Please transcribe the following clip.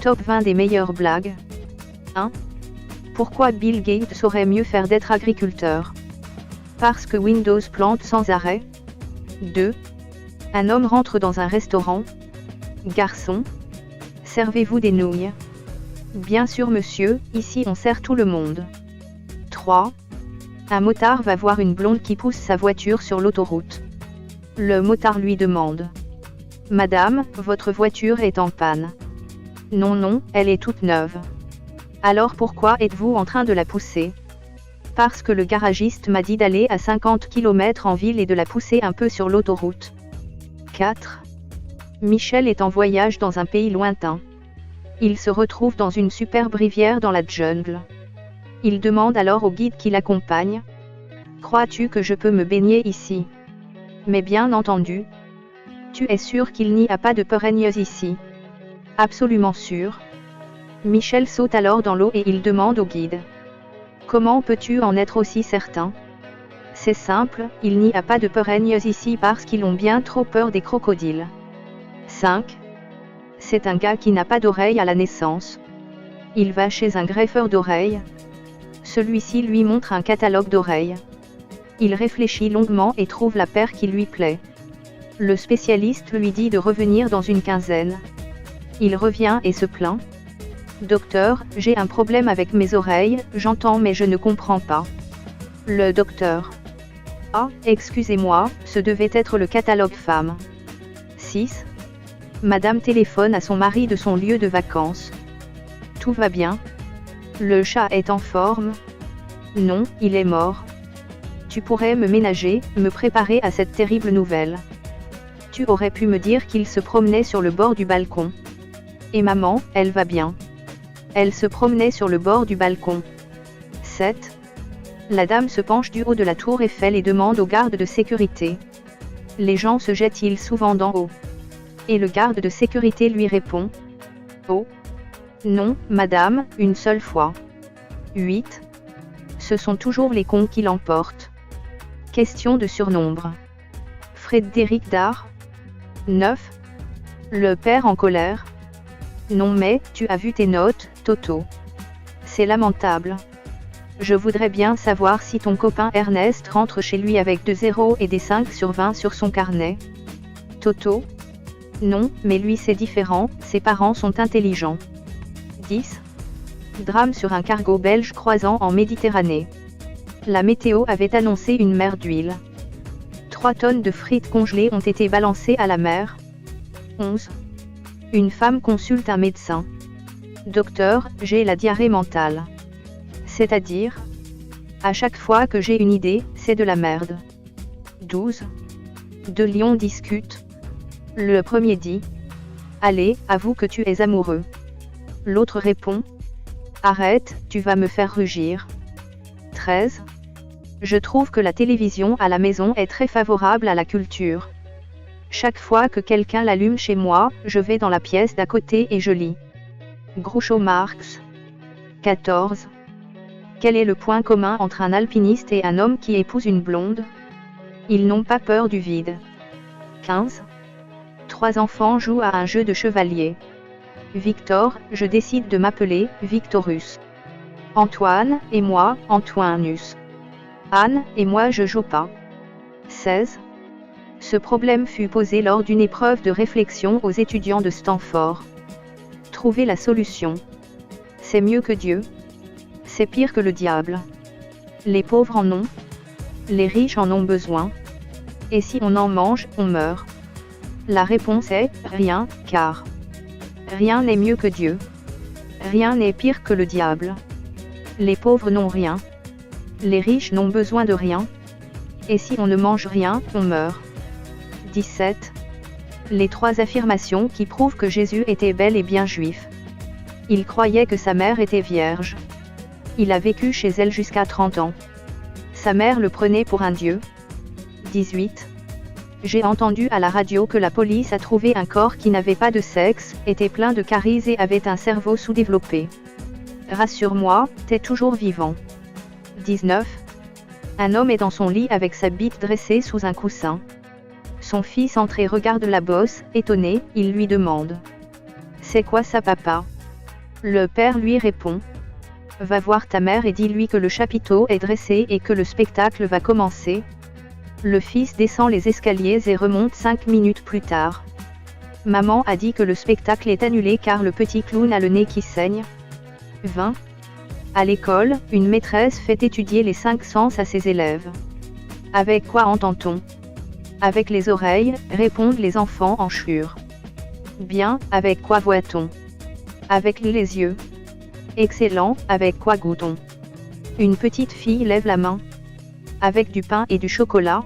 Top 20 des meilleures blagues. 1. Pourquoi Bill Gates saurait mieux faire d'être agriculteur? Parce que Windows plante sans arrêt. 2. Un homme rentre dans un restaurant. Garçon, servez-vous des nouilles? Bien sûr monsieur, ici on sert tout le monde. 3. Un motard va voir une blonde qui pousse sa voiture sur l'autoroute. Le motard lui demande: Madame, votre voiture est en panne. Non non, elle est toute neuve. Alors pourquoi êtes-vous en train de la pousser? Parce que le garagiste m'a dit d'aller à 50 km en ville et de la pousser un peu sur l'autoroute. 4. Michel est en voyage dans un pays lointain. Il se retrouve dans une superbe rivière dans la jungle. Il demande alors au guide qui l'accompagne: Crois-tu que je peux me baigner ici? Mais bien entendu. Tu es sûr qu'il n'y a pas de perennes ici? Absolument sûr. Michel saute alors dans l'eau et il demande au guide: Comment peux-tu en être aussi certain? C'est simple, il n'y a pas de perennes ici parce qu'ils ont bien trop peur des crocodiles. 5. C'est un gars qui n'a pas d'oreille à la naissance. Il va chez un greffeur d'oreilles. Celui-ci lui montre un catalogue d'oreilles. Il réfléchit longuement et trouve la paire qui lui plaît. Le spécialiste lui dit de revenir dans une quinzaine. Il revient et se plaint: Docteur, j'ai un problème avec mes oreilles, j'entends mais je ne comprends pas. Le docteur: Ah, excusez-moi, ce devait être le catalogue femme. 6. Madame téléphone à son mari de son lieu de vacances. Tout va bien? Le chat est en forme? Non, il est mort. Tu pourrais me ménager, me préparer à cette terrible nouvelle. Tu aurais pu me dire qu'il se promenait sur le bord du balcon. Et maman, elle va bien. Elle se promenait sur le bord du balcon. 7. La dame se penche du haut de la tour Eiffel et demande au garde de sécurité: Les gens se jettent-ils souvent d'en haut? Et le garde de sécurité lui répond: Oh non, madame, une seule fois. 8. Ce sont toujours les cons qui l'emportent. Question de surnombre. Frédéric Dard. 9. Le père en colère. Non mais, tu as vu tes notes, Toto. C'est lamentable. Je voudrais bien savoir si ton copain Ernest rentre chez lui avec 2 0 et des 5 sur 20 sur son carnet. Toto. Non, mais lui c'est différent, ses parents sont intelligents. 10. Drame sur un cargo belge croisant en Méditerranée. La météo avait annoncé une mer d'huile. 3 tonnes de frites congelées ont été balancées à la mer. 11. Une femme consulte un médecin. Docteur, j'ai la diarrhée mentale. C'est-à-dire? À chaque fois que j'ai une idée, c'est de la merde. 12. 2 lions discutent. Le premier dit: Allez, avoue que tu es amoureux. L'autre répond: Arrête, tu vas me faire rugir. 13. Je trouve que la télévision à la maison est très favorable à la culture. Chaque fois que quelqu'un l'allume chez moi, je vais dans la pièce d'à côté et je lis. Groucho Marx. 14. Quel est le point commun entre un alpiniste et un homme qui épouse une blonde? Ils n'ont pas peur du vide. 15. 3 enfants jouent à un jeu de chevalier. Victor, je décide de m'appeler Victorus. Antoine, et moi, Antoinus. Anne, et moi je joue pas. 16. Ce problème fut posé lors d'une épreuve de réflexion aux étudiants de Stanford. Trouvez la solution. C'est mieux que Dieu. C'est pire que le diable. Les pauvres en ont. Les riches en ont besoin. Et si on en mange, on meurt. La réponse est rien, car rien n'est mieux que Dieu. Rien n'est pire que le diable. Les pauvres n'ont rien. Les riches n'ont besoin de rien. Et si on ne mange rien, on meurt. 17. Les 3 affirmations qui prouvent que Jésus était bel et bien juif. Il croyait que sa mère était vierge. Il a vécu chez elle jusqu'à 30 ans. Sa mère le prenait pour un dieu. 18. J'ai entendu à la radio que la police a trouvé un corps qui n'avait pas de sexe, était plein de caries et avait un cerveau sous-développé. Rassure-moi, t'es toujours vivant. 19. Un homme est dans son lit avec sa bite dressée sous un coussin. Son fils entre et regarde la bosse, étonné, il lui demande: C'est quoi ça papa? Le père lui répond. Va voir ta mère et dis-lui que le chapiteau est dressé et que le spectacle va commencer. Le fils descend les escaliers et remonte 5 minutes plus tard. Maman a dit que le spectacle est annulé car le petit clown a le nez qui saigne. 20. À l'école, une maîtresse fait étudier les 5 sens à ses élèves. Avec quoi entend-on? Avec les oreilles, répondent les enfants en chœur. Bien, avec quoi voit-on? Avec les yeux. Excellent, avec quoi goûte-t-on? Une petite fille lève la main. Avec du pain et du chocolat.